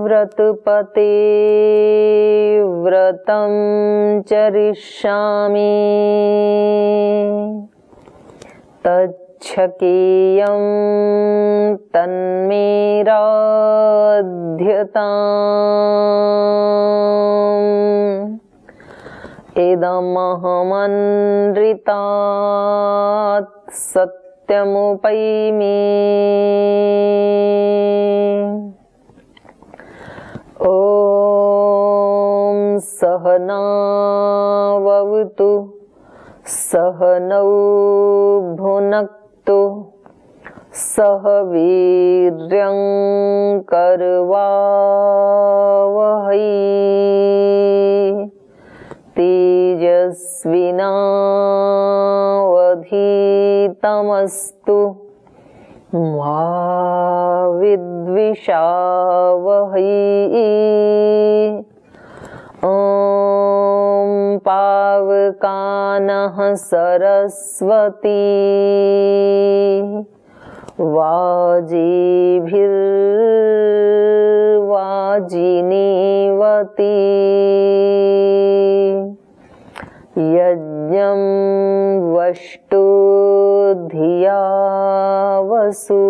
व्रतपते व्रतं चरिष्यामि तच्छकेयं तन्मेराध्यताम् इदमहमनृतात् सत्यमुपैमि ॐ सहनाववतु सहनौ भुनक्तु सह वीर्यं करवावहै तेजस्विनावधीतमस्तु मा विद्विषावहै। ॐ पावकानः सरस्वती वाजीभिर्वाजिनीवती यज्ञं वष्टु धिया वसु।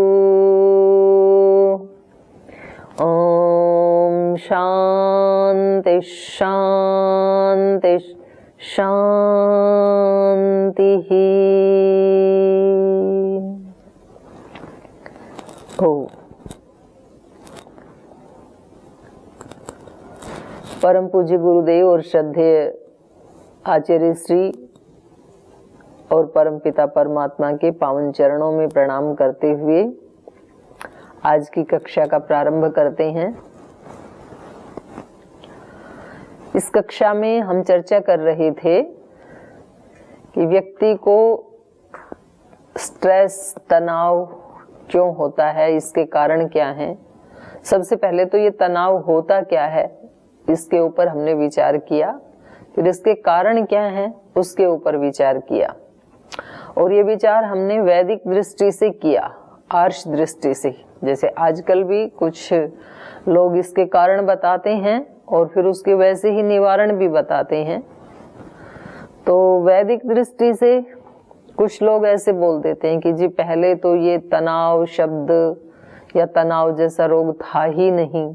ॐ शान्ति शान्ति शान्तिः। परम पूज्य गुरुदेव और श्रद्धेय आचार्य श्री और परमपिता परमात्मा के पावन चरणों में प्रणाम करते हुए आज की कक्षा का प्रारंभ करते हैं। इस कक्षा में हम चर्चा कर रहे थे कि व्यक्ति को स्ट्रेस तनाव क्यों होता है, इसके कारण क्या हैं। सबसे पहले तो ये तनाव होता क्या है इसके ऊपर हमने विचार किया, फिर इसके कारण क्या हैं उसके ऊपर विचार किया, और ये विचार हमने वैदिक दृष्टि से किया, आर्ष दृष्टि से। जैसे आजकल भी कुछ लोग इसके कारण बताते हैं और फिर उसके वैसे ही निवारण भी बताते हैं। तो वैदिक दृष्टि से कुछ लोग ऐसे बोल देते हैं कि जी पहले तो ये तनाव शब्द या तनाव जैसा रोग था ही नहीं,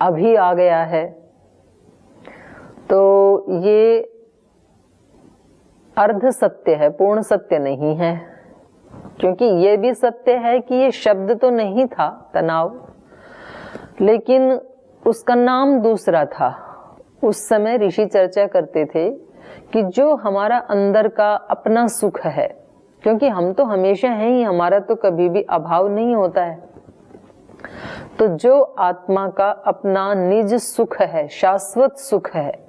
अभी आ गया है। तो ये अर्ध सत्य है, पूर्ण सत्य नहीं है, क्योंकि ये भी सत्य है कि ये शब्द तो नहीं था तनाव, लेकिन उसका नाम दूसरा था। उस समय ऋषि चर्चा करते थे कि जो हमारा अंदर का अपना सुख है, क्योंकि हम तो हमेशा हैं ही, हमारा तो कभी भी अभाव नहीं होता है, तो जो आत्मा का अपना निज सुख है, शाश्वत सुख है,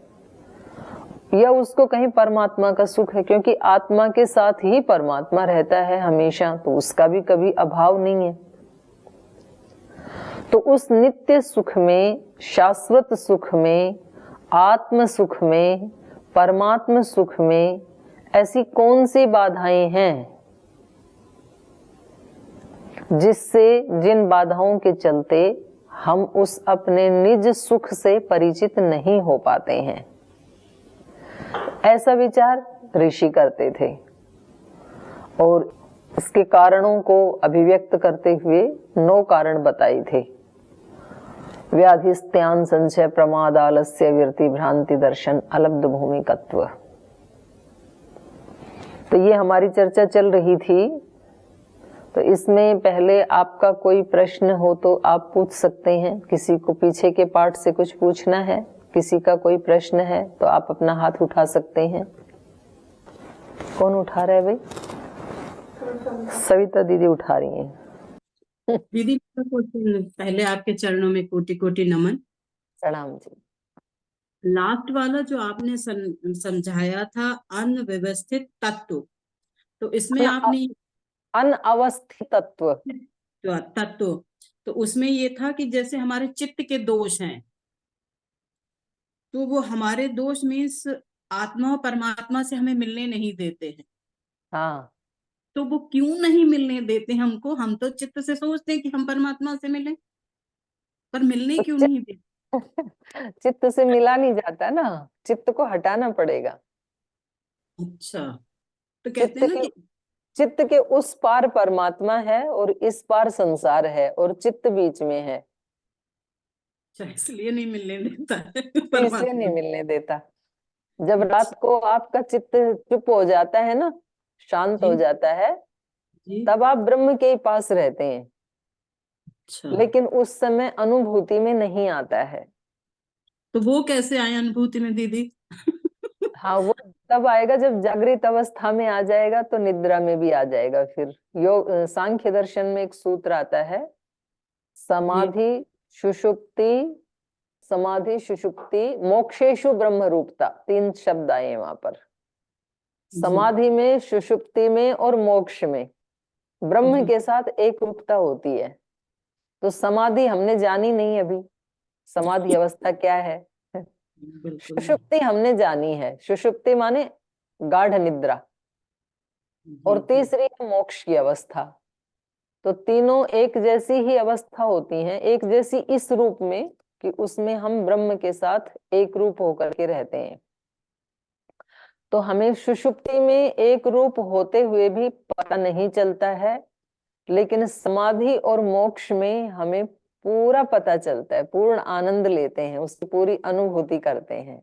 या उसको कहीं परमात्मा का सुख है, क्योंकि आत्मा के साथ ही परमात्मा रहता है हमेशा, तो उसका भी कभी अभाव नहीं है। तो उस नित्य सुख में, शाश्वत सुख में, आत्म सुख में, परमात्म सुख में ऐसी कौन सी बाधाएं हैं जिससे, जिन बाधाओं के चलते हम उस अपने निज सुख से परिचित नहीं हो पाते हैं। ऐसा विचार ऋषि करते थे और इसके कारणों को अभिव्यक्त करते हुए 9 कारण बताए थे। व्याधिस्त्यान संशय प्रमाद आलस्य विरति भ्रांति दर्शन अलब्ध भूमिकत्व। तो ये हमारी चर्चा चल रही थी। तो इसमें पहले आपका कोई प्रश्न हो तो आप पूछ सकते हैं। किसी को पीछे के पार्ट से कुछ पूछना है, किसी का कोई प्रश्न है तो आप अपना हाथ उठा सकते हैं। कौन उठा रहा है भाई? सविता दीदी उठा रही हैं। दीदी पहले आपके चरणों में कोटि कोटि नमन। प्रणाम जी। लास्ट वाला जो आपने समझाया था, अनव्यवस्थित तत्व, तो इसमें अन आपने अनअवस्थित तत्व। जो तत्व, तो उसमें ये था कि जैसे हमारे चित्त के दोष हैं, तो वो हमारे दोष मीन्स आत्मा और परमात्मा से हमें मिलने नहीं देते हैं। हाँ, तो वो क्यों नहीं मिलने देते हमको? हम तो चित्त से सोचते हैं कि हम परमात्मा से मिलें, पर मिलने तो क्यों नहीं देते? चित्त से मिला नहीं जाता ना, चित्त को हटाना पड़ेगा। अच्छा, तो कहते चित्त हैं ना के कि चित्त के उस पार परमात्मा है और इस पार संसार है और चित्त बीच में है, अच्छा, इसलिए नहीं मिलने देता है तो इसलिए नहीं परमात्मा। मिलने देता। जब अच्छा। रात को आपका चित्त चुप हो जाता है ना, शांत हो जी जाता है, जी। तब आप ब्रह्म के ही पास रहते हैं। अच्छा, लेकिन उस समय अनुभूति में नहीं आता है। तो वो कैसे आए अनुभूति में दीदी? हाँ, वो तब आएगा जब जागृत अवस्था में आ जाएगा, तो निद्रा में भी आ जाएगा। फिर योग सांख्य दर्शन में एक सूत्र आता है, जी समाधि सुषुप्ति, समाधि सुषुप्ति मोक्षेशु ब्रह्म रूपता, तीन शब्द आए हैं वहां पर। जी समाधि में, सुषुप्ति में और मोक्ष में ब्रह्म जी। के साथ एक रूपता होती है। तो समाधि हमने जानी नहीं अभी, समाधि अवस्था क्या है। बिल्कुल नहीं। सुषुप्ति हमने जानी है, सुषुप्ति माने गाढ़ निद्रा। और जी जी तीसरी है मोक्ष की अवस्था। तो तीनों एक जैसी ही अवस्था होती हैं, एक जैसी इस रूप में कि उसमें हम ब्रह्म के साथ एक रूप होकर के रहते हैं। तो हमें सुषुप्ति में एक रूप होते हुए भी पता नहीं चलता है, लेकिन समाधि और मोक्ष में हमें पूरा पता चलता है, पूर्ण आनंद लेते हैं, उसकी पूरी अनुभूति करते हैं।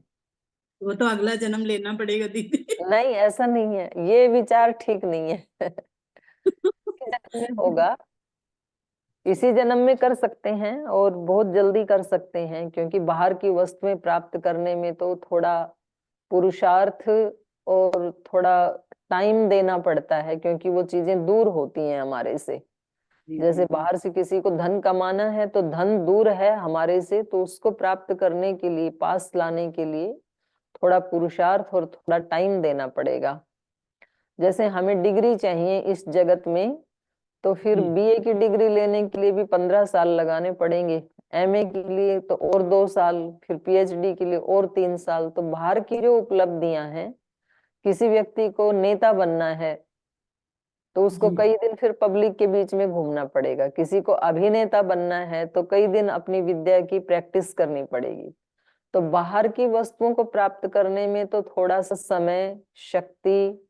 वो तो अगला जन्म लेना पड़ेगा दीदी। नहीं, ऐसा नहीं है, ये विचार ठीक नहीं है। इसी जन्म में होगा, इसी जन्म में कर सकते हैं और बहुत जल्दी कर सकते हैं, क्योंकि बाहर की वस्तुएं प्राप्त करने में तो थोड़ा पुरुषार्थ और थोड़ा टाइम देना पड़ता है, क्योंकि वो चीजें दूर होती हैं हमारे से। जी जैसे दीदी। बाहर से किसी को धन कमाना है, तो धन दूर है हमारे से, तो उसको प्राप्त करने के लिए, पास लाने के लिए थोड़ा पुरुषार्थ और थोड़ा टाइम देना पड़ेगा। जैसे हमें डिग्री चाहिए इस जगत में, तो फिर जी बीए की डिग्री लेने के लिए भी 15 साल लगाने पड़ेंगे, एमए के लिए तो और 2 साल, फिर पीएचडी के लिए और 3 साल। तो बाहर की जो उपलब्धियां हैं, किसी व्यक्ति को नेता बनना है तो उसको जी। कई दिन फिर पब्लिक के बीच में घूमना पड़ेगा, किसी को अभिनेता बनना है तो कई दिन अपनी विद्या की प्रैक्टिस करनी पड़ेगी। तो बाहर की वस्तुओं को प्राप्त करने में तो थोड़ा सा समय, शक्ति,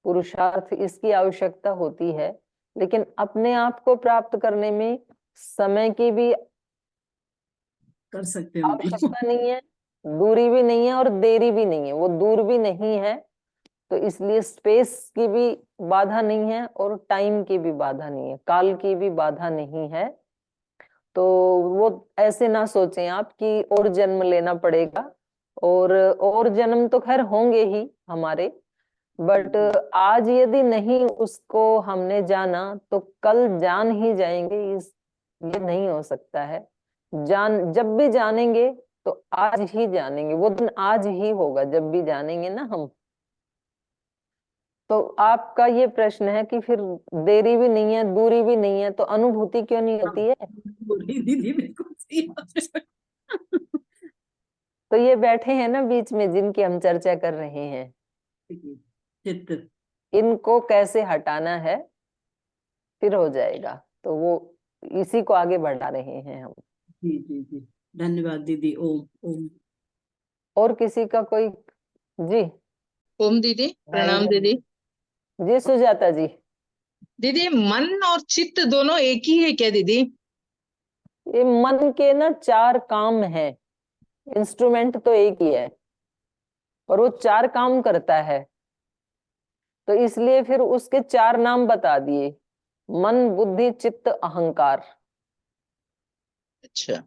पुरुषार्थ इसकी आवश्यकता होती है। लेकिन अपने आप को प्राप्त करने में समय की भी कर सकते हैं बिल्कुल। आवश्यकता नहीं है, दूरी भी नहीं है और देरी भी नहीं है, वो दूर भी नहीं है। तो इसलिए स्पेस की भी बाधा नहीं है और टाइम की भी बाधा नहीं है, काल की भी बाधा नहीं है। तो वो ऐसे ना सोचें आप कि और जन्म लेना पड़ेगा। और जन्म तो खैर होंगे ही हमारे, बट जी। आज यदि नहीं उसको हमने जाना तो कल जान ही जाएंगे, इस ये नहीं हो सकता है। जान जब भी जानेंगे तो आज ही जानेंगे, वो दिन आज ही होगा जब भी जानेंगे ना हम। तो आपका ये प्रश्न है कि फिर देरी भी नहीं है, दूरी भी नहीं है, तो अनुभूति क्यों नहीं हाँ, होती है। बोली दीदी, बिल्कुल सही बात है। तो ये बैठे हैं ना बीच में जिनकी हम चर्चा कर रहे हैं, चित्त। इनको कैसे हटाना है, फिर हो जाएगा। तो वो इसी को आगे बढ़ा रहे हैं हम। जी जी जी। धन्यवाद दीदी। ओम ओम। और किसी का कोई। जी। ओम दीदी, प्रणाम दीदी। जी सुजाता जी। दीदी, मन और चित्त दोनों एक ही है क्या दीदी? ये मन के ना 4 काम हैं, इंस्ट्रूमेंट तो एक ही है और वो 4 काम करता है। तो इसलिए फिर उसके 4 नाम बता दिए, मन बुद्धि चित्त अहंकार। अच्छा।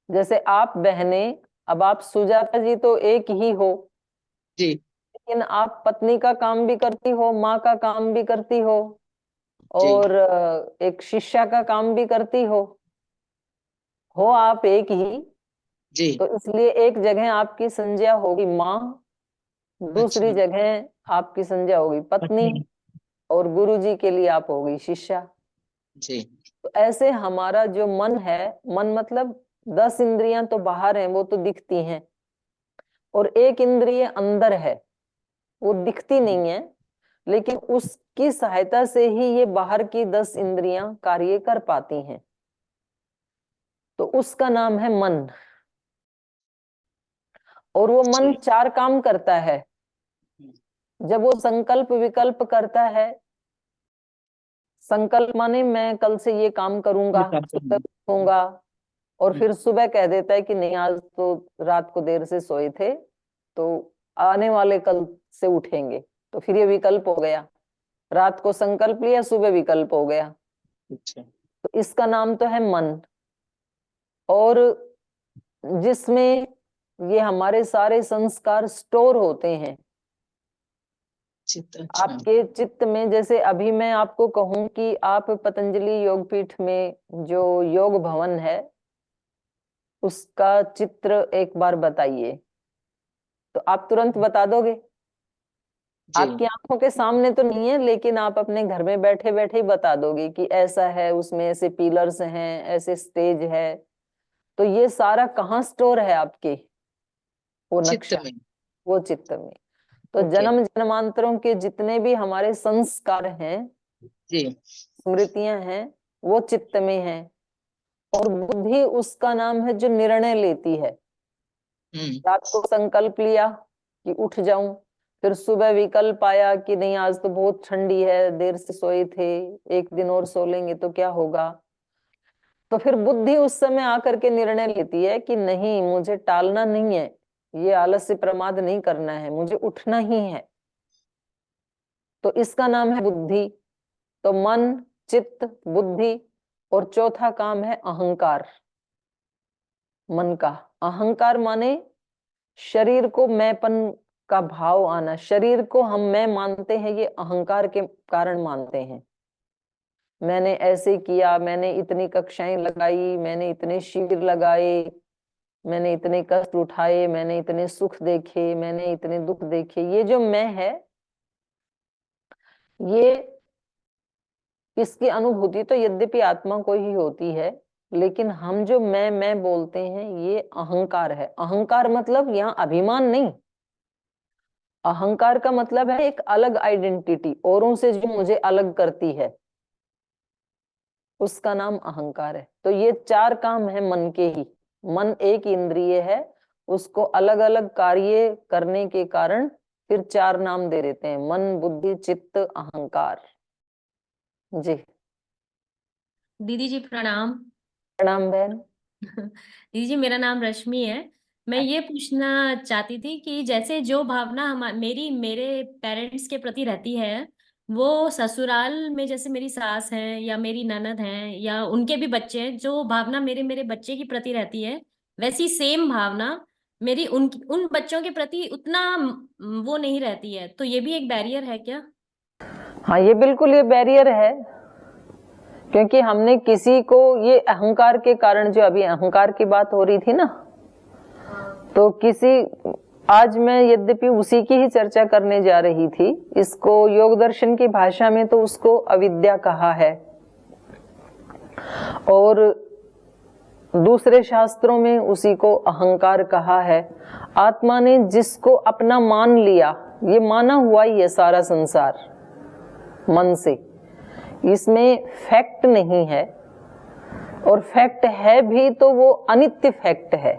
जैसे आप बहने, अब आप सुजाता जी तो एक ही हो, जी लेकिन आप पत्नी का काम भी करती हो, माँ का काम भी करती हो, जी और एक शिष्या का काम भी करती हो आप एक ही, जी। तो इसलिए एक जगह आपकी संज्ञा होगी माँ, दूसरी अच्छा। जगह आपकी संज्ञा होगी पत्नी, पत्नी। और गुरु जी के लिए आप होगी शिष्या। जी। तो ऐसे हमारा जो मन है, मन मतलब 10 इंद्रियां तो बाहर हैं, वो तो दिखती हैं, और एक इंद्रिय अंदर है, वो दिखती नहीं है, लेकिन उसकी सहायता से ही ये बाहर की 10 इंद्रियां कार्य कर पाती हैं। तो उसका नाम है मन। और वो मन जी। 4 काम करता है। जब वो संकल्प विकल्प करता है, संकल्प माने मैं कल से ये काम करूंगा, ये काम सुबह करना। उठूंगा, और हम्म, फिर सुबह कह देता है कि नहीं आज तो रात को देर से सोए थे, तो आने वाले कल से उठेंगे। तो फिर ये विकल्प हो गया, रात को संकल्प लिया, सुबह विकल्प हो गया। अच्छा। तो इसका नाम तो है मन। और जिसमें ये हमारे सारे संस्कार स्टोर होते हैं चित्त। अच्छा। आपके चित्त में। जैसे अभी मैं आपको कहूं कि आप पतंजलि योगपीठ में जो योग भवन है उसका चित्र एक बार बताइए, तो आप तुरंत बता दोगे। जी। आपकी आंखों के सामने तो नहीं है, लेकिन आप अपने घर में बैठे बैठे ही बता दोगे कि ऐसा है, उसमें ऐसे पिलर्स हैं, ऐसे स्टेज है। तो ये सारा कहाँ स्टोर है आपके, वो चित्त नक्शा, में। वो चित्त में। तो ओके। जन्म जन्मांतरों के जितने भी हमारे संस्कार हैं, जी। स्मृतियां हैं, वो चित्त में है। और बुद्धि उसका नाम है जो निर्णय लेती है। हम्म। रात को संकल्प लिया कि उठ जाऊं, फिर सुबह विकल्प आया कि नहीं आज तो बहुत ठंडी है, देर से सोए थे, एक दिन और सो लेंगे तो क्या होगा। तो फिर बुद्धि उस समय आकर के निर्णय लेती है कि नहीं मुझे टालना नहीं है, ये आलस्य प्रमाद नहीं करना है, मुझे उठना ही है। तो इसका नाम है बुद्धि। तो मन, चित्त, बुद्धि, और चौथा काम है अहंकार। मन का अहंकार माने शरीर को मैंपन का भाव आना। शरीर को हम मैं मानते हैं, ये अहंकार के कारण मानते हैं। मैंने ऐसे किया, मैंने इतनी कक्षाएं लगाई, मैंने इतने शिविर लगाए, मैंने इतने कष्ट उठाए, मैंने इतने सुख देखे, मैंने इतने दुख देखे। ये जो मैं है, ये इसकी अनुभूति तो यद्यपि आत्मा को ही होती है, लेकिन हम जो मैं बोलते हैं ये अहंकार है। अहंकार मतलब यहाँ अभिमान नहीं। अहंकार का मतलब है एक अलग आइडेंटिटी, औरों से जो मुझे अलग करती है, उसका नाम अहंकार है। तो ये 4 काम है मन के ही। मन एक इंद्रिय है, उसको अलग अलग कार्य करने के कारण फिर 4 नाम दे देते हैं, मन, बुद्धि, चित्त, अहंकार। जी दीदी जी प्रणाम। प्रणाम बहन। दीदी जी मेरा नाम रश्मि है। मैं ये पूछना चाहती थी कि जैसे जो भावना मेरी मेरे पेरेंट्स के प्रति रहती है, वो ससुराल में जैसे मेरी सास हैं या मेरी ननद हैं या उनके भी बच्चे हैं, जो भावना मेरे मेरे बच्चे के प्रति रहती है, वैसी सेम भावना मेरी उन बच्चों के प्रति उतना वो नहीं रहती है। तो ये भी एक बैरियर है क्या? हाँ ये बिल्कुल ये बैरियर है, क्योंकि हमने किसी को ये अहंकार के कारण, जो अभी अहंकार की बात हो रही थी ना, तो किसी आज मैं यद्यपि उसी की ही चर्चा करने जा रही थी। इसको योग दर्शन की भाषा में तो उसको अविद्या कहा है, और दूसरे शास्त्रों में उसी को अहंकार कहा है। आत्मा ने जिसको अपना मान लिया, ये माना हुआ ही है सारा संसार मन से, इसमें फैक्ट नहीं है, और फैक्ट है भी तो वो अनित्य फैक्ट है।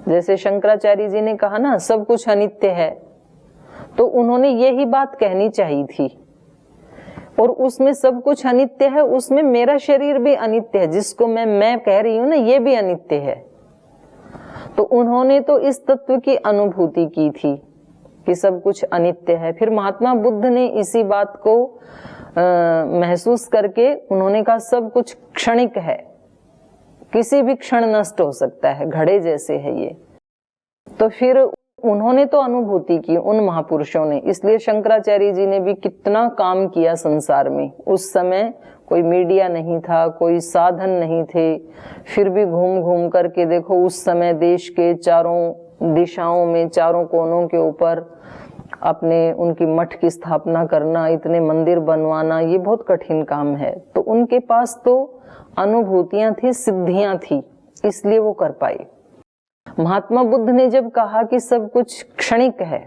जैसे शंकराचार्य जी ने कहा ना सब कुछ अनित्य है, तो उन्होंने यही बात कहनी चाहिए थी। और उसमें सब कुछ अनित्य है, उसमें मेरा शरीर भी अनित्य है, जिसको मैं कह रही हूं ना, ये भी अनित्य है। तो उन्होंने तो इस तत्व की अनुभूति की थी कि सब कुछ अनित्य है। फिर महात्मा बुद्ध ने इसी बात को महसूस करके उन्होंने कहा सब कुछ क्षणिक है, किसी भी क्षण नष्ट हो सकता है, घड़े जैसे है ये। तो फिर उन्होंने तो अनुभूति की उन महापुरुषों ने, इसलिए शंकराचार्य जी ने भी कितना काम किया संसार में। उस समय कोई मीडिया नहीं था, कोई साधन नहीं थे, फिर भी घूम घूम करके देखो उस समय देश के चारों दिशाओं में, चारों कोनों के ऊपर अपने उनकी मठ की स्थापना करना, इतने मंदिर बनवाना, ये बहुत कठिन काम है। तो उनके पास तो अनुभूतियां थी, सिद्धियां थी, इसलिए वो कर पाए। महात्मा बुद्ध ने जब कहा कि सब कुछ क्षणिक है,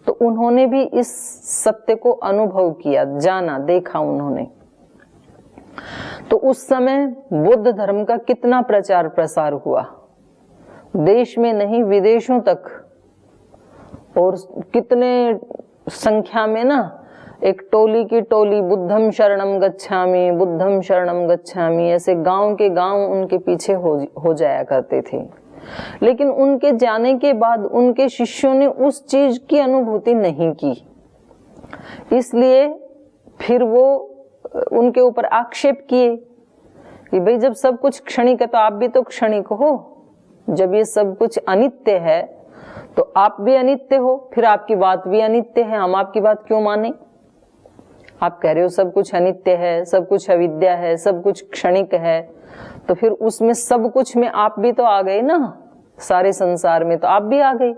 तो उन्होंने भी इस सत्य को अनुभव किया, जाना, देखा उन्होंने। तो उस समय बुद्ध धर्म का कितना प्रचार प्रसार हुआ, देश में नहीं विदेशों तक, और कितने संख्या में ना, एक टोली की टोली बुद्धम शरणम गच्छामि, बुद्धम शरणम गच्छामि, ऐसे गांव के गांव उनके पीछे हो जाया करते थे। लेकिन उनके जाने के बाद उनके शिष्यों ने उस चीज की अनुभूति नहीं की, इसलिए फिर वो उनके ऊपर आक्षेप किए कि भाई जब सब कुछ क्षणिक है तो आप भी तो क्षणिक हो, जब ये सब कुछ अनित्य है तो आप भी अनित्य हो, फिर आपकी बात भी अनित्य है, हम आपकी बात क्यों माने? आप कह रहे हो सब कुछ अनित्य है, सब कुछ अविद्या है, सब कुछ क्षणिक है, तो फिर उसमें सब कुछ में आप भी तो आ गए ना, सारे संसार में तो आप भी आ गए,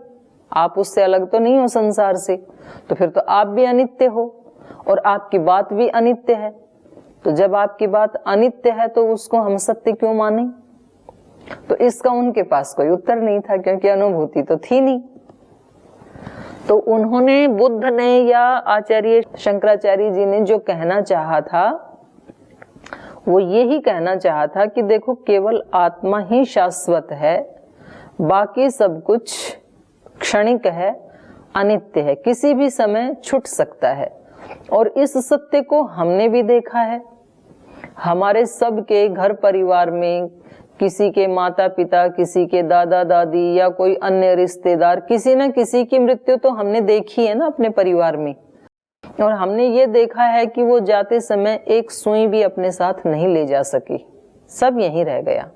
आप उससे अलग तो नहीं हो संसार से, तो फिर तो आप भी अनित्य हो और आपकी बात भी अनित्य है। तो जब आपकी बात अनित्य है तो उसको हम सत्य क्यों माने? तो इसका उनके पास कोई उत्तर नहीं था, क्योंकि अनुभूति तो थी नहीं। तो उन्होंने, बुद्ध ने या आचार्य शंकराचार्य जी ने जो कहना चाहा था, वो यही कहना चाहा था कि देखो केवल आत्मा ही शाश्वत है, बाकी सब कुछ क्षणिक है, अनित्य है, किसी भी समय छूट सकता है। और इस सत्य को हमने भी देखा है, हमारे सबके घर परिवार में किसी के माता पिता, किसी के दादा दादी या कोई अन्य रिश्तेदार, किसी न किसी की मृत्यु तो हमने देखी है ना अपने परिवार में। और हमने ये देखा है कि वो जाते समय एक सुई भी अपने साथ नहीं ले जा सकी, सब यहीं रह गया।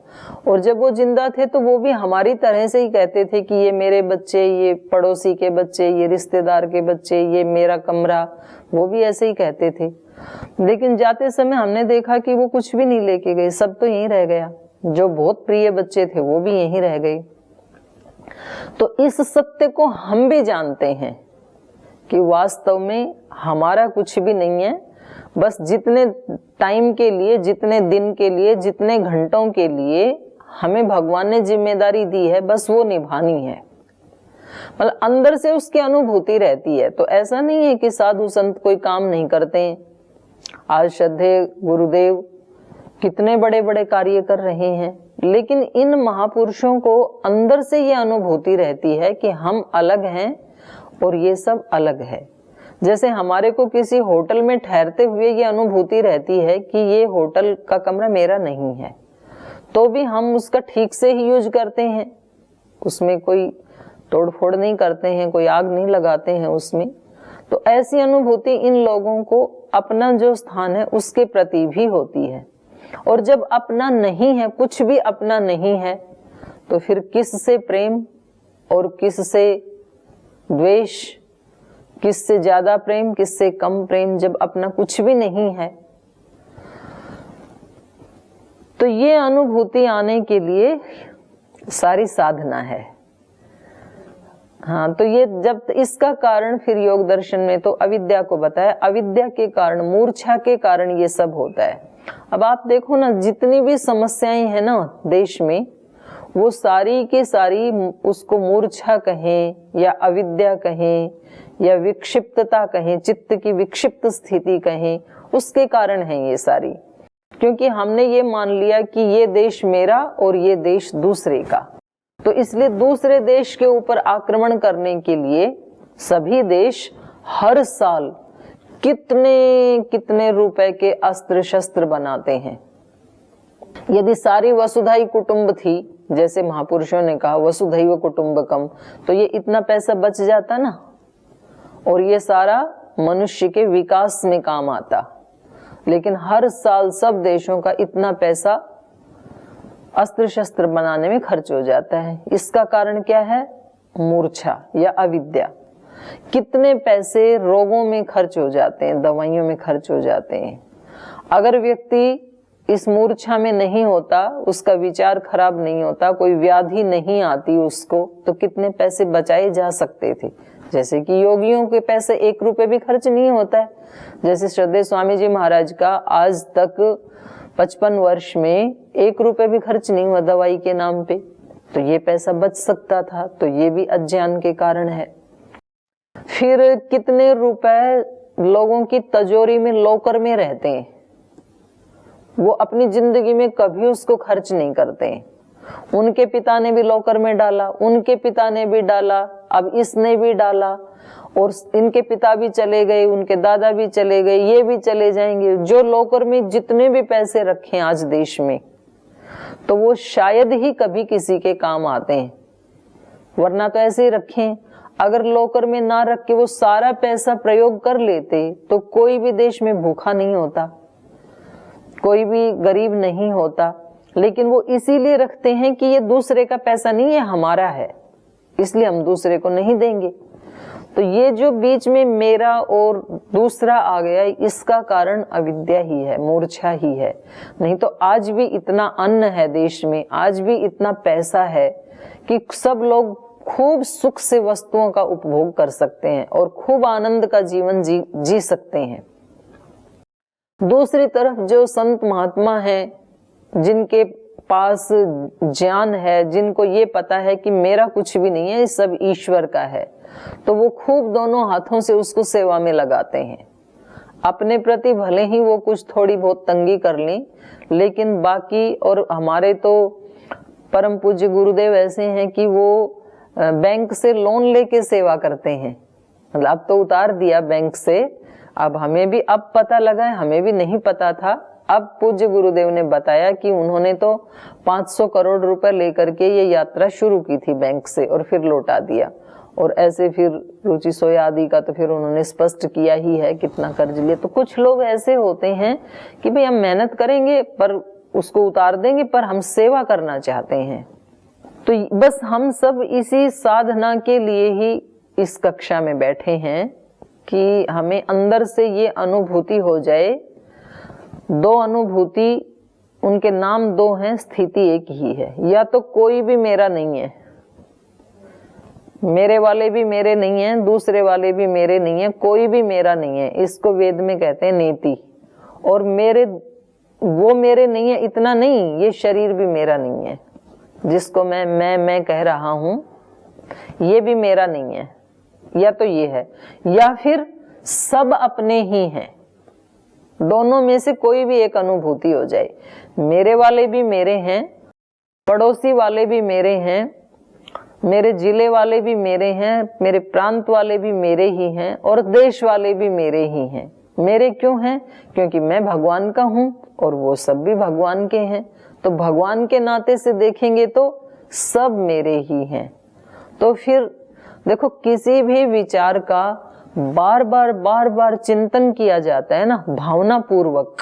और जब वो जिंदा थे तो वो भी हमारी तरह से ही कहते थे कि ये मेरे बच्चे, ये पड़ोसी के बच्चे, ये रिश्तेदार के बच्चे, ये मेरा कमरा, वो भी ऐसे ही कहते थे। लेकिन जाते समय हमने देखा कि वो कुछ भी नहीं लेके गए, सब तो यहीं रह गया, जो बहुत प्रिय बच्चे थे वो भी यहीं रह गए। तो इस सत्य को हम भी जानते हैं कि वास्तव में हमारा कुछ भी नहीं है, बस जितने टाइम के लिए, जितने दिन के लिए, जितने घंटों के लिए हमें भगवान ने जिम्मेदारी दी है, बस वो निभानी है। मतलब अंदर से उसकी अनुभूति रहती है। तो ऐसा नहीं है कि साधु संत कोई काम नहीं करते हैं। आज श्रद्धेय गुरुदेव कितने बड़े बड़े कार्य कर रहे हैं, लेकिन इन महापुरुषों को अंदर से ये अनुभूति रहती है कि हम अलग हैं और ये सब अलग है। जैसे हमारे को किसी होटल में ठहरते हुए ये अनुभूति रहती है कि ये होटल का कमरा मेरा नहीं है, तो भी हम उसका ठीक से ही यूज करते हैं, उसमें कोई तोड़फोड़ नहीं करते हैं, कोई आग नहीं लगाते हैं उसमें। तो ऐसी अनुभूति इन लोगों को अपना जो स्थान है उसके प्रति भी होती है। और जब अपना नहीं है, कुछ भी अपना नहीं है, तो फिर किससे प्रेम और किससे द्वेष, किससे ज्यादा प्रेम, किससे कम प्रेम, जब अपना कुछ भी नहीं है। तो ये अनुभूति आने के लिए सारी साधना है। हाँ, तो ये जब इसका कारण फिर योग दर्शन में तो अविद्या को बताया, अविद्या के कारण, मूर्छा के कारण ये सब होता है। अब आप देखो ना, जितनी भी समस्याएं हैं ना देश में, वो सारी की सारी, उसको मूर्छा कहें या अविद्या कहें या विक्षिप्तता कहें, चित्त की विक्षिप्त स्थिति कहें, उसके कारण है ये सारी। क्योंकि हमने ये मान लिया कि ये देश मेरा और ये देश दूसरे का, तो इसलिए दूसरे देश के ऊपर आक्रमण करने के लिए सभी देश हर साल कितने कितने रुपए के अस्त्र शस्त्र बनाते हैं। यदि सारी वसुधैव कुटुंब थी, जैसे महापुरुषों ने कहा वसुधैव कुटुंबकम, तो ये इतना पैसा बच जाता ना, और ये सारा मनुष्य के विकास में काम आता। लेकिन हर साल सब देशों का इतना पैसा अस्त्र शस्त्र बनाने में खर्च हो जाता है। इसका कारण क्या है? मूर्छा या अविद्या। कितने पैसे रोगों में खर्च हो जाते हैं, दवाइयों में खर्च हो जाते हैं। अगर व्यक्ति इस मूर्छा में नहीं होता, उसका विचार खराब नहीं होता, कोई व्याधि नहीं आती उसको, तो कितने पैसे बचाए जा सकते थे। जैसे कि योगियों के पैसे 1 रुपए भी खर्च नहीं होता है। जैसे श्रद्धेय स्वामी जी महाराज का आज तक 55 वर्ष में 1 रुपए भी खर्च नहीं हुआ दवाई के नाम पे, तो ये पैसा बच सकता था। तो ये भी अज्ञान के कारण है। फिर कितने रुपए लोगों की तिजोरी में लॉकर में रहते हैं, वो अपनी जिंदगी में कभी उसको खर्च नहीं करते हैं। उनके पिता ने भी लॉकर में डाला, उनके पिता ने भी डाला, अब इसने भी डाला, और इनके पिता भी चले गए, उनके दादा भी चले गए, ये भी चले जाएंगे। जो लॉकर में जितने भी पैसे रखे आज देश में, तो वो शायद ही कभी किसी के काम आते हैं, वरना तो ऐसे ही रखें। अगर लॉकर में ना रख के वो सारा पैसा प्रयोग कर लेते तो कोई भी देश में भूखा नहीं होता, कोई भी गरीब नहीं होता। लेकिन वो इसीलिए रखते हैं कि ये दूसरे का पैसा नहीं है, हमारा है, इसलिए हम दूसरे को नहीं देंगे। तो ये जो बीच में मेरा और दूसरा आ गया, इसका कारण अविद्या ही है, मूर्छा ही है। नहीं तो आज भी इतना अन्न है देश में, आज भी इतना पैसा है कि सब लोग खूब सुख से वस्तुओं का उपभोग कर सकते हैं और खूब आनंद का जीवन जी सकते हैं। दूसरी तरफ जो संत महात्मा हैं, जिनके पास ज्ञान है, जिनको ये पता है कि मेरा कुछ भी नहीं है, ये सब ईश्वर का है, तो वो खूब दोनों हाथों से उसको सेवा में लगाते हैं। अपने प्रति भले ही वो कुछ थोड़ी बहुत तंगी कर लें, लेकिन बाकी, और हमारे तो परम पूज्य गुरुदेव ऐसे हैं कि वो बैंक से लोन लेके सेवा करते हैं। मतलब अब तो उतार दिया बैंक से, अब हमें भी अब पता लगा है, हमें भी नहीं पता था। अब पूज्य गुरुदेव ने बताया कि उन्होंने तो 500 करोड़ रुपए लेकर के ये यात्रा शुरू की थी बैंक से और फिर लौटा दिया। और ऐसे फिर रुचि सोया आदि का तो फिर उन्होंने स्पष्ट किया ही है कितना कर्ज लिया। तो कुछ लोग ऐसे होते हैं कि भाई हम मेहनत करेंगे पर उसको उतार देंगे, पर हम सेवा करना चाहते हैं। तो बस हम सब इसी साधना के लिए ही इस कक्षा में बैठे हैं कि हमें अंदर से ये अनुभूति हो जाए। 2 अनुभूति, उनके नाम 2 हैं, स्थिति एक ही है। या तो कोई भी मेरा नहीं है, मेरे वाले भी मेरे नहीं हैं, दूसरे वाले भी मेरे नहीं हैं, कोई भी मेरा नहीं है। इसको वेद में कहते हैं नेति। और मेरे, वो मेरे नहीं है इतना नहीं, ये शरीर भी मेरा नहीं है, जिसको मैं कह रहा हूं, ये भी मेरा नहीं है। या तो ये है, या फिर सब अपने ही हैं। दोनों में से कोई भी एक अनुभूति हो जाए। मेरे वाले भी मेरे हैं, पड़ोसी वाले भी मेरे हैं, मेरे जिले वाले भी मेरे हैं, मेरे प्रांत वाले भी मेरे ही हैं, और देश वाले भी मेरे ही हैं। मेरे क्यों हैं? क्योंकि मैं भगवान का हूं और वो सब भी भगवान के हैं। तो भगवान के नाते से देखेंगे तो सब मेरे ही हैं। तो फिर देखो, किसी भी विचार का बार बार चिंतन किया जाता है ना, भावना पूर्वक,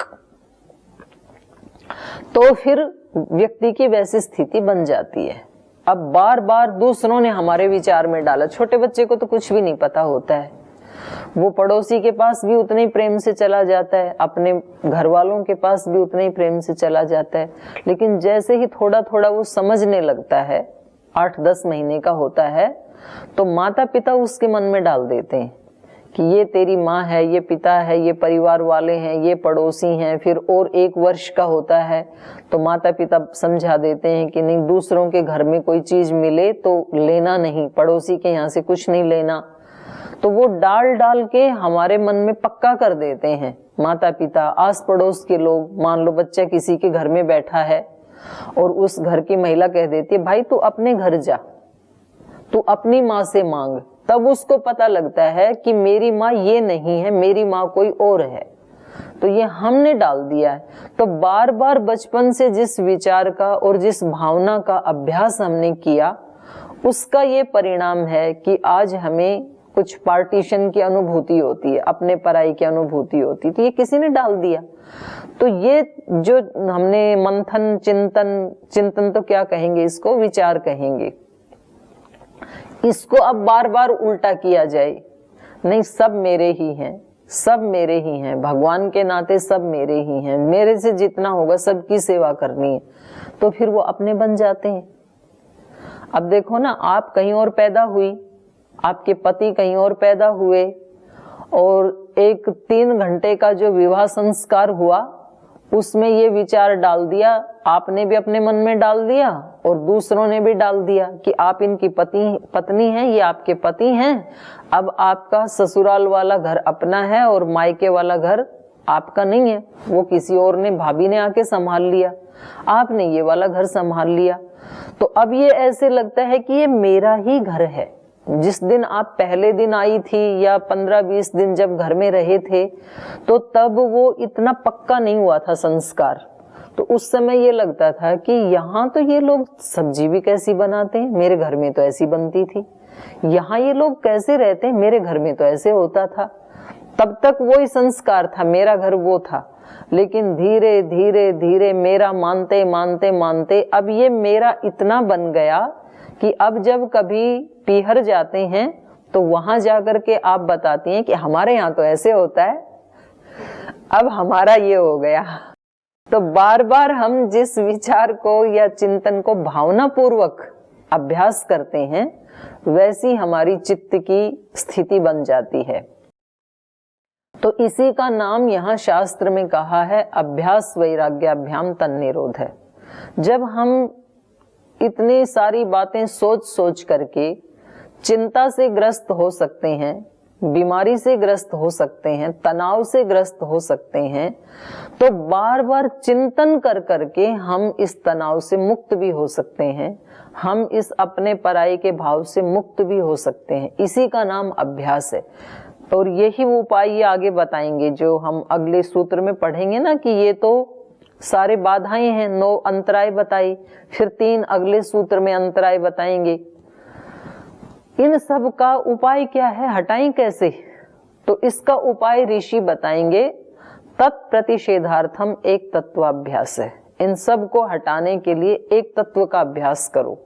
तो फिर व्यक्ति की वैसी स्थिति बन जाती है। अब बार बार दूसरों ने हमारे विचार में डाला। छोटे बच्चे को तो कुछ भी नहीं पता होता है, वो पड़ोसी के पास भी उतने ही प्रेम से चला जाता है, अपने घर वालों के पास भी उतने ही प्रेम से चला जाता है। लेकिन जैसे ही थोड़ा थोड़ा वो समझने लगता है, 8-10 महीने का होता है, तो माता पिता उसके मन में डाल देते हैं कि ये तेरी माँ है, ये पिता है, ये परिवार वाले हैं, ये पड़ोसी हैं। फिर और 1 वर्ष का होता है तो माता पिता समझा देते हैं कि नहीं, दूसरों के घर में कोई चीज मिले तो लेना नहीं, पड़ोसी के यहाँ से कुछ नहीं लेना। तो वो डाल डाल के हमारे मन में पक्का कर देते हैं माता पिता, आस पड़ोस के लोग। मान लो बच्चा किसी के घर में बैठा है और उस घर की महिला कह देती है, भाई तू अपने घर जा, तू अपनी माँ से मांग। तब उसको पता लगता है कि मेरी माँ ये नहीं है, मेरी माँ कोई और है। तो ये हमने डाल दिया है। तो बार बार बचपन से जिस विचार का और जिस भावना का अभ्यास हमने किया, उसका ये परिणाम है कि आज हमें कुछ पार्टीशन की अनुभूति होती है, अपने पराई की अनुभूति होती है। तो ये किसी ने डाल दिया। तो ये जो हमने मंथन, चिंतन तो क्या कहेंगे इसको, विचार कहेंगे, इसको अब बार बार उल्टा किया जाए। नहीं, सब मेरे ही हैं, सब मेरे ही हैं, भगवान के नाते सब मेरे ही हैं, मेरे से जितना होगा सबकी सेवा करनी है, तो फिर वो अपने बन जाते हैं। अब देखो ना, आप कहीं और पैदा हुई, आपके पति कहीं और पैदा हुए, और एक 3 घंटे का जो विवाह संस्कार हुआ उसमें ये विचार डाल दिया, आपने भी अपने मन में डाल दिया और दूसरों ने भी डाल दिया कि आप इनकी पत्नी हैं, ये आपके पति हैं। अब आपका ससुराल वाला घर अपना है और मायके वाला घर आपका नहीं है, वो किसी और ने, भाभी ने आके संभाल लिया, आपने ये वाला घर संभाल लिया। तो अब ये ऐसे लगता है कि ये मेरा ही घर है। जिस दिन आप पहले दिन आई थी या 15-20 दिन जब घर में रहे थे, तो तब वो इतना पक्का नहीं हुआ था संस्कार। तो उस समय ये लगता था कि यहाँ तो ये लोग सब्जी भी कैसी बनाते हैं, मेरे घर में तो ऐसी बनती थी। यहाँ ये लोग कैसे रहते हैं, मेरे घर में तो ऐसे होता था। तब तक वो ही संस्कार था, मेरा घर वो था। लेकिन धीरे धीरे धीरे मेरा मानते मानते मानते अब ये मेरा इतना बन गया कि अब जब कभी पीहर जाते हैं तो वहां जाकर के आप बताती हैं कि हमारे यहाँ तो ऐसे होता है, अब हमारा ये हो गया। तो बार बार हम जिस विचार को या चिंतन को भावना पूर्वक अभ्यास करते हैं, वैसी हमारी चित्त की स्थिति बन जाती है। तो इसी का नाम यहाँ शास्त्र में कहा है अभ्यास वैराग्याभ्याम तन्निरोध है। जब हम इतनी सारी बातें सोच सोच करके चिंता से ग्रस्त हो सकते हैं, बीमारी से ग्रस्त हो सकते हैं, तनाव से ग्रस्त हो सकते हैं, तो बार बार चिंतन कर करके हम इस तनाव से मुक्त भी हो सकते हैं, हम इस अपने पराई के भाव से मुक्त भी हो सकते हैं। इसी का नाम अभ्यास है। और यही वो उपाय ये आगे बताएंगे जो हम अगले सूत्र में पढ़ेंगे ना, कि ये तो सारे बाधाएं हैं, 9 अंतराय बताई, फिर 3 अगले सूत्र में अंतराय बताएंगे। इन सब का उपाय क्या है, हटाएं कैसे? तो इसका उपाय ऋषि बताएंगे। तत्प्रतिषेधार्थम एक तत्वाभ्यास है। इन सब को हटाने के लिए एक तत्व का अभ्यास करो।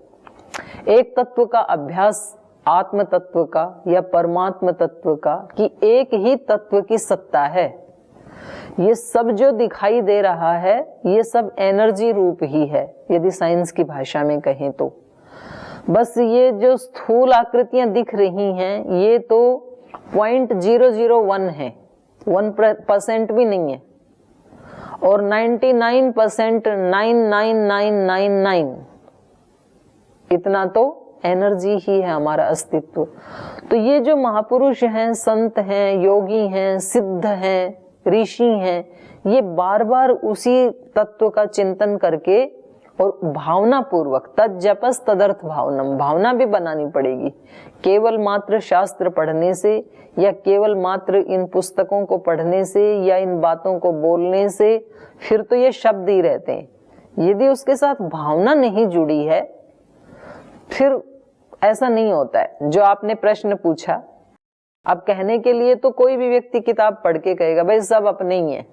एक तत्व का अभ्यास आत्म तत्व का या परमात्म तत्व का, कि एक ही तत्व की सत्ता है। ये सब जो दिखाई दे रहा है ये सब एनर्जी रूप ही है, यदि साइंस की भाषा में कहें तो। बस ये जो स्थूल आकृतियां दिख रही हैं ये तो 0.001 है, 1% भी नहीं है। और 99% 99999 इतना तो एनर्जी ही है हमारा अस्तित्व। तो ये जो महापुरुष हैं, संत हैं, योगी हैं, सिद्ध हैं, ऋषि हैं, ये बार बार उसी तत्व का चिंतन करके और भावना पूर्वक, तज्जपस तदर्थ भावनम, भावना भी बनानी पड़ेगी। केवल मात्र शास्त्र पढ़ने से या केवल मात्र इन पुस्तकों को पढ़ने से या इन बातों को बोलने से फिर तो ये शब्द ही रहते हैं। यदि उसके साथ भावना नहीं जुड़ी है फिर ऐसा नहीं होता है। जो आपने प्रश्न पूछा, अब कहने के लिए तो कोई भी व्यक्ति किताब पढ़ के कहेगा भाई सब अपने ही है,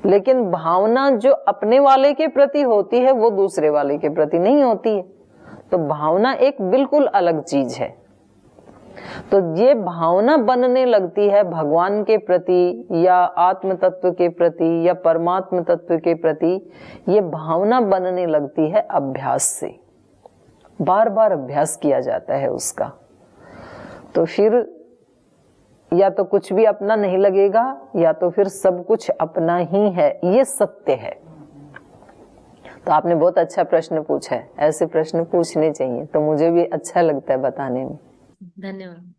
लेकिन भावना जो अपने वाले के प्रति होती है वो दूसरे वाले के प्रति नहीं होती है। तो भावना एक बिल्कुल अलग चीज है। तो ये भावना बनने लगती है भगवान के प्रति या आत्म तत्व के प्रति या परमात्म तत्व के प्रति, ये भावना बनने लगती है अभ्यास से। बार बार अभ्यास किया जाता है उसका, तो फिर या तो कुछ भी अपना नहीं लगेगा या तो फिर सब कुछ अपना ही है, ये सत्य है। तो आपने बहुत अच्छा प्रश्न पूछा है, ऐसे प्रश्न पूछने चाहिए, तो मुझे भी अच्छा लगता है बताने में। धन्यवाद।